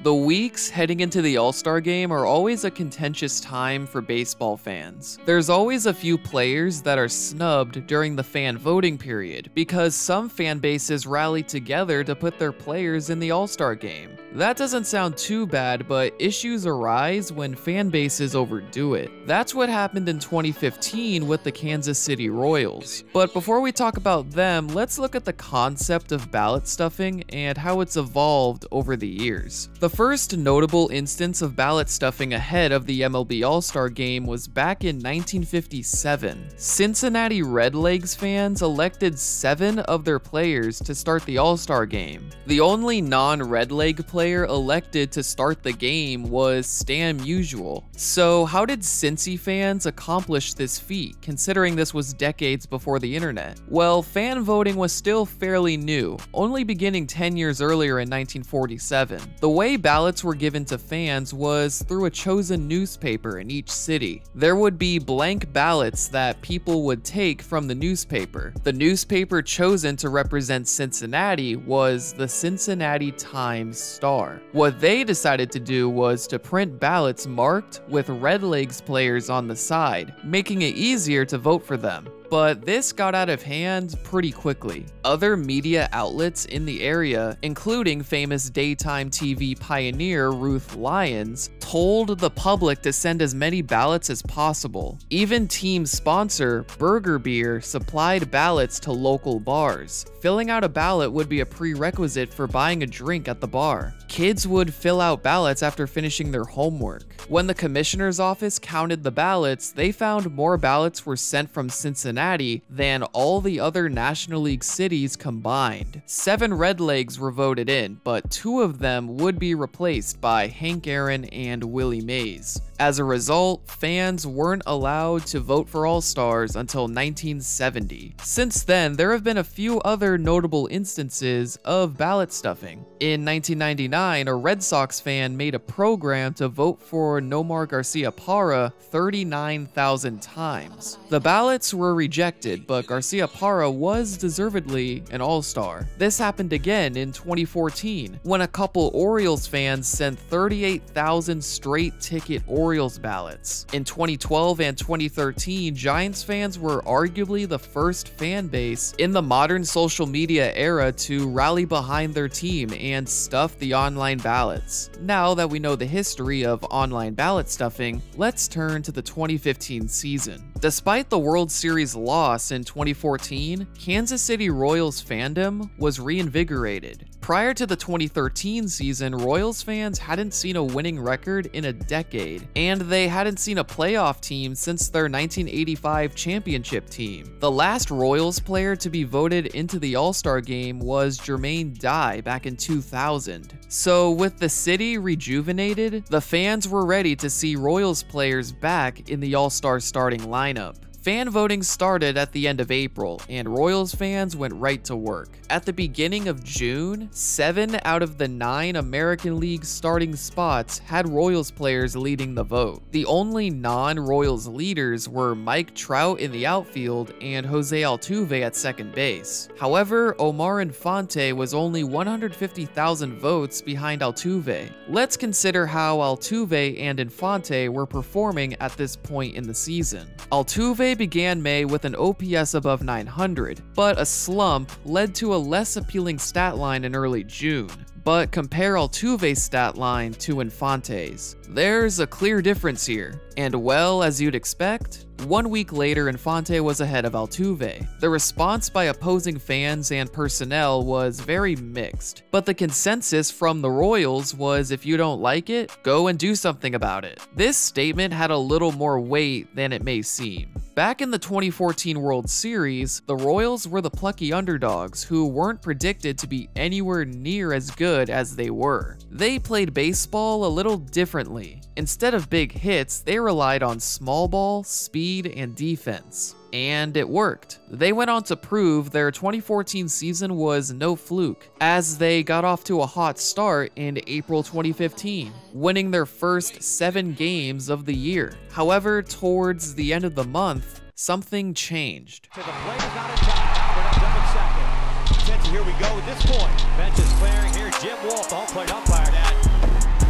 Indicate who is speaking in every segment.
Speaker 1: The weeks heading into the All-Star game are always a contentious time for baseball fans. There's always a few players that are snubbed during the fan voting period because some fan bases rally together to put their players in the All-Star game. That doesn't sound too bad, but issues arise when fan bases overdo it. That's what happened in 2015 with the Kansas City Royals. But before we talk about them, let's look at the concept of ballot stuffing and how it's evolved over the years. The first notable instance of ballot stuffing ahead of the MLB All-Star game was back in 1957. Cincinnati Redlegs fans elected 7 of their players to start the All-Star game. The only non-Redleg player elected to start the game was Stan Musial. So how did Cincy fans accomplish this feat, considering this was decades before the internet? Well, fan voting was still fairly new, only beginning 10 years earlier in 1947. The way ballots were given to fans was through a chosen newspaper in each city. There would be blank ballots that people would take from the newspaper. The newspaper chosen to represent Cincinnati was the Cincinnati Times-Star. What they decided to do was to print ballots marked with Redlegs players on the side, making it easier to vote for them. But this got out of hand pretty quickly. Other media outlets in the area, including famous daytime TV pioneer Ruth Lyons, told the public to send as many ballots as possible. Even team sponsor Burger Beer supplied ballots to local bars. Filling out a ballot would be a prerequisite for buying a drink at the bar. Kids would fill out ballots after finishing their homework. When the commissioner's office counted the ballots, they found more ballots were sent from Cincinnati than all the other National League cities combined. 7 Redlegs were voted in, but 2 of them would be replaced by Hank Aaron and Willie Mays. As a result, fans weren't allowed to vote for All-Stars until 1970. Since then, there have been a few other notable instances of ballot stuffing. In 1999, a Red Sox fan made a program to vote for Nomar Garciaparra 39,000 times. The ballots were rejected, but Garciaparra was deservedly an All-Star. This happened again in 2014, when a couple Orioles fans sent 38,000 straight-ticket Orioles ballots. In 2012 and 2013, Giants fans were arguably the first fan base in the modern social media era to rally behind their team and stuff the online ballots. Now that we know the history of online ballot stuffing, let's turn to the 2015 season. Despite the World Series loss in 2014, Kansas City Royals fandom was reinvigorated. Prior to the 2013 season, Royals fans hadn't seen a winning record in a decade, and they hadn't seen a playoff team since their 1985 championship team. The last Royals player to be voted into the All-Star game was Jermaine Dye back in 2000. So with the city rejuvenated, the fans were ready to see Royals players back in the All-Star starting lineup. Fan voting started at the end of April, and Royals fans went right to work. At the beginning of June, 7 out of the 9 American League starting spots had Royals players leading the vote. The only non-Royals leaders were Mike Trout in the outfield and Jose Altuve at second base. However, Omar Infante was only 150,000 votes behind Altuve. Let's consider how Altuve and Infante were performing at this point in the season. Altuve began May with an OPS above 900, but a slump led to a less appealing stat line in early June. But compare Altuve's stat line to Infante's. There's a clear difference here. And well, as you'd expect, 1 week later, Infante was ahead of Altuve. The response by opposing fans and personnel was very mixed, but the consensus from the Royals was if you don't like it, go and do something about it. This statement had a little more weight than it may seem. Back in the 2014 World Series, the Royals were the plucky underdogs who weren't predicted to be anywhere near as good as they were. They played baseball a little differently. Instead of big hits, they relied on small ball, speed, and defense. And it worked. They went on to prove their 2014 season was no fluke, as they got off to a hot start in April 2015, winning their first 7 games of the year. However, towards the end of the month, something changed.
Speaker 2: To the plate is not in time. Albert up at second. Attention, here we go at this point. Bench is clearing here. Jim Wolf, the home plate umpire.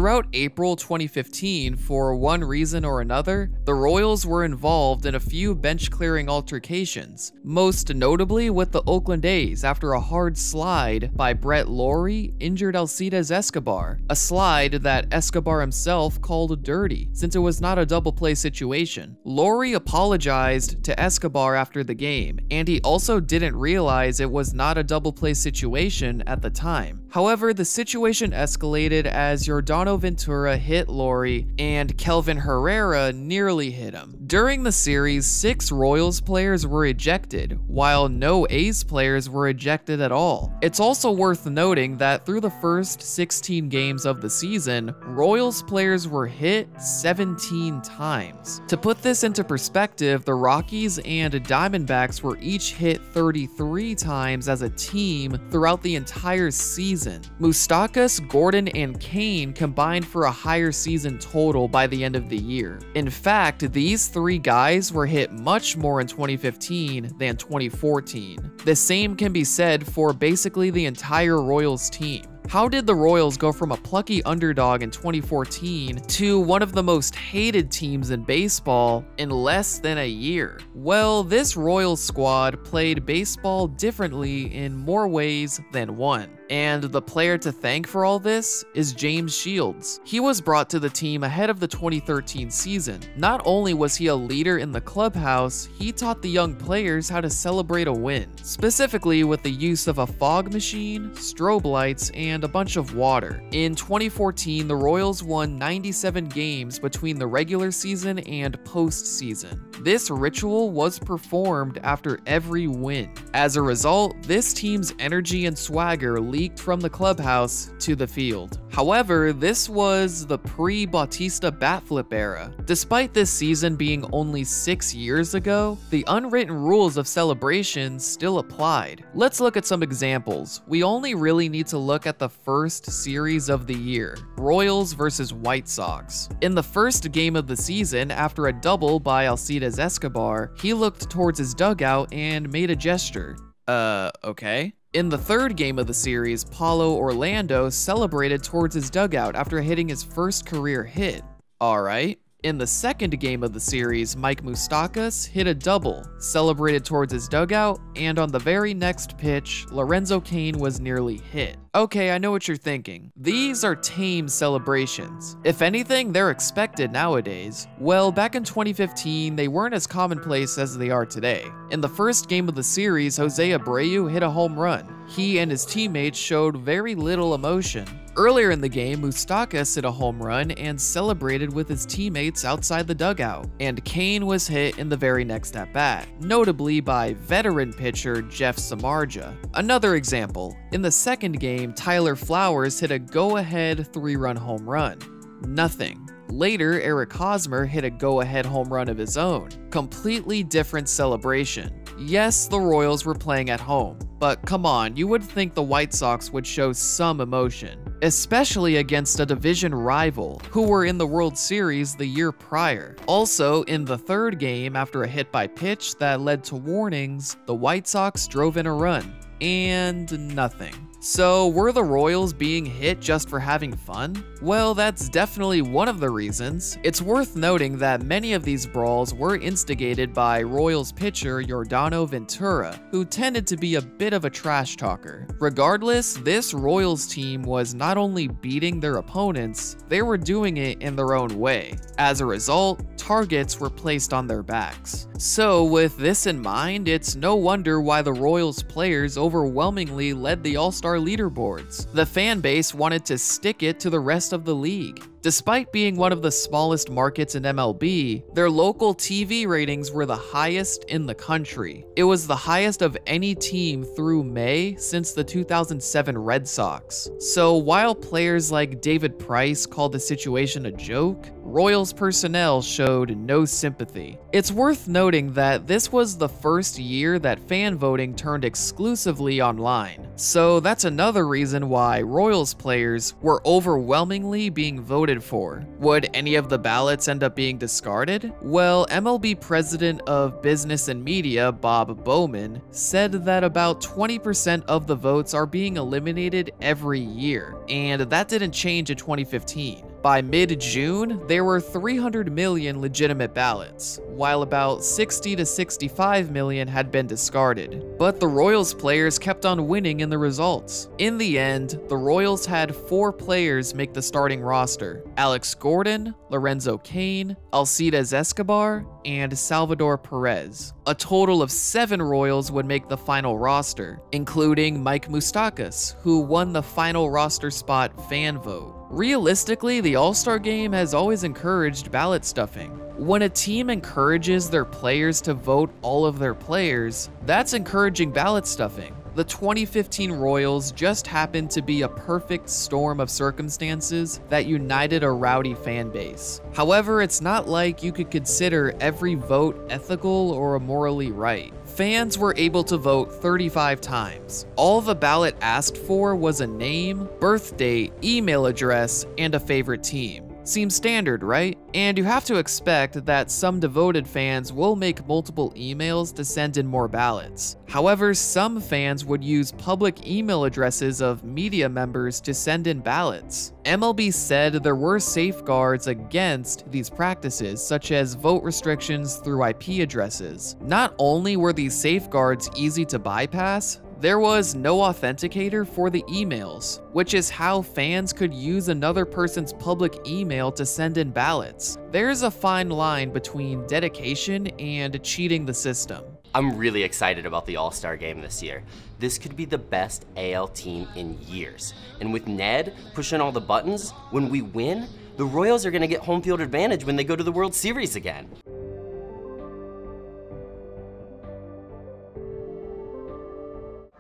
Speaker 1: Throughout April 2015, for one reason or another, the Royals were involved in a few bench-clearing altercations, most notably with the Oakland A's after a hard slide by Brett Lawrie injured Alcides Escobar, a slide that Escobar himself called dirty, since it was not a double play situation. Lawrie apologized to Escobar after the game, and he also didn't realize it was not a double play situation at the time. However, the situation escalated as Yordano Ventura hit Lawrie and Kelvin Herrera nearly hit him. During the series, 6 Royals players were ejected, while no A's players were ejected at all. It's also worth noting that through the first 16 games of the season, Royals players were hit 17 times. To put this into perspective, the Rockies and Diamondbacks were each hit 33 times as a team throughout the entire season. Moustakas, Gordon, and Kane combined for a higher season total by the end of the year. In fact, these 3 guys were hit much more in 2015 than 2014. The same can be said for basically the entire Royals team. How did the Royals go from a plucky underdog in 2014 to one of the most hated teams in baseball in less than a year? Well, this Royals squad played baseball differently in more ways than one. And the player to thank for all this is James Shields. He was brought to the team ahead of the 2013 season. Not only was he a leader in the clubhouse, he taught the young players how to celebrate a win, specifically with the use of a fog machine, strobe lights, and a bunch of water. In 2014, the Royals won 97 games between the regular season and postseason. This ritual was performed after every win. As a result, this team's energy and swagger leaked from the clubhouse to the field. However, this was the pre-Bautista bat flip era. Despite this season being only 6 years ago, the unwritten rules of celebration still applied. Let's look at some examples. We only really need to look at the first series of the year, Royals versus White Sox. In the first game of the season, after a double by Alcides Escobar, he looked towards his dugout and made a gesture. Okay. In the third game of the series, Paulo Orlando celebrated towards his dugout after hitting his first career hit. Alright. In the second game of the series, Mike Moustakas hit a double, celebrated towards his dugout, and on the very next pitch, Lorenzo Cain was nearly hit. Okay, I know what you're thinking. These are tame celebrations. If anything, they're expected nowadays. Well, back in 2015, they weren't as commonplace as they are today. In the first game of the series, Jose Abreu hit a home run. He and his teammates showed very little emotion. Earlier in the game, Moustakas hit a home run and celebrated with his teammates outside the dugout, and Cain was hit in the very next at-bat, notably by veteran pitcher Jeff Samardzija. Another example, in the second game, Tyler Flowers hit a go-ahead 3-run home run. Nothing. Later, Eric Hosmer hit a go-ahead home run of his own. Completely different celebration. Yes, the Royals were playing at home, but come on, you would think the White Sox would show some emotion, especially against a division rival who were in the World Series the year prior. Also, in the third game, after a hit by pitch that led to warnings, the White Sox drove in a run, and nothing. So, were the Royals being hit just for having fun? Well, that's definitely one of the reasons. It's worth noting that many of these brawls were instigated by Royals pitcher Yordano Ventura, who tended to be a bit of a trash talker. Regardless, this Royals team was not only beating their opponents, they were doing it in their own way. As a result, targets were placed on their backs. So, with this in mind, it's no wonder why the Royals players overwhelmingly led the All-Star leaderboards. The fan base wanted to stick it to the rest of the league. Despite being one of the smallest markets in MLB, their local TV ratings were the highest in the country. It was the highest of any team through May since the 2007 Red Sox. So while players like David Price called the situation a joke, Royals personnel showed no sympathy. It's worth noting that this was the first year that fan voting turned exclusively online. So that's another reason why Royals players were overwhelmingly being voted for. Would any of the ballots end up being discarded? Well, MLB President of Business and Media, Bob Bowman, said that about 20% of the votes are being eliminated every year, and that didn't change in 2015. By mid-June, there were 300 million legitimate ballots, while about 60 to 65 million had been discarded. But the Royals players kept on winning in the results. In the end, the Royals had 4 players make the starting roster: Alex Gordon, Lorenzo Cain, Alcides Escobar, and Salvador Perez. A total of 7 Royals would make the final roster, including Mike Moustakas, who won the final roster spot fan vote. Realistically, the All-Star Game has always encouraged ballot stuffing. When a team encourages their players to vote all of their players, that's encouraging ballot stuffing. The 2015 Royals just happened to be a perfect storm of circumstances that united a rowdy fan base. However, it's not like you could consider every vote ethical or morally right. Fans were able to vote 35 times. All the ballot asked for was a name, birth date, email address, and a favorite team. Seems standard, right? And you have to expect that some devoted fans will make multiple emails to send in more ballots. However, some fans would use public email addresses of media members to send in ballots. MLB said there were safeguards against these practices, such as vote restrictions through IP addresses. Not only were these safeguards easy to bypass, there was no authenticator for the emails, which is how fans could use another person's public email to send in ballots. There's a fine line between dedication and cheating the system.
Speaker 3: I'm really excited about the All-Star Game this year. This could be the best AL team in years. And with Ned pushing all the buttons, when we win, the Royals are gonna get home field advantage when they go to the World Series again.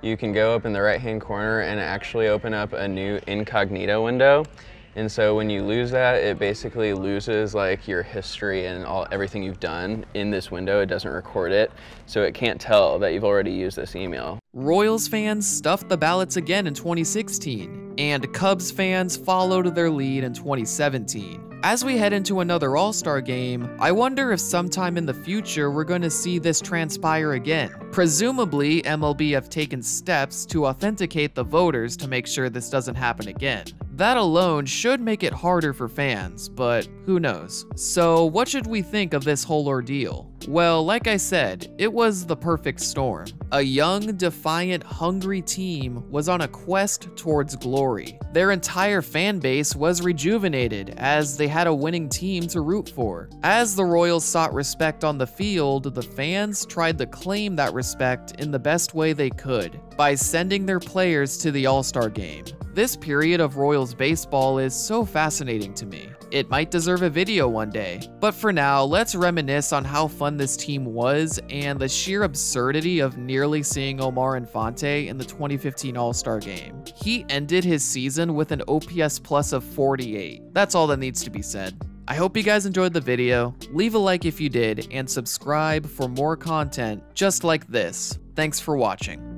Speaker 4: You can go up in the right-hand corner and actually open up a new incognito window. And so when you lose that, it basically loses like your history and everything you've done in this window. It doesn't record it, so it can't tell that you've already used this email.
Speaker 1: Royals fans stuffed the ballots again in 2016, and Cubs fans followed their lead in 2017. As we head into another All-Star Game, I wonder if sometime in the future we're going to see this transpire again. Presumably, MLB have taken steps to authenticate the voters to make sure this doesn't happen again. That alone should make it harder for fans, but who knows? So what should we think of this whole ordeal? Well, like I said, it was the perfect storm. A young, defiant, hungry team was on a quest towards glory. Their entire fan base was rejuvenated as they had a winning team to root for. As the Royals sought respect on the field, the fans tried to claim that respect in the best way they could, by sending their players to the All-Star Game. This period of Royals baseball is so fascinating to me. It might deserve a video one day. But for now, let's reminisce on how fun this team was and the sheer absurdity of nearly seeing Omar Infante in the 2015 All-Star Game. He ended his season with an OPS plus of 48. That's all that needs to be said. I hope you guys enjoyed the video. Leave a like if you did, and subscribe for more content just like this. Thanks for watching.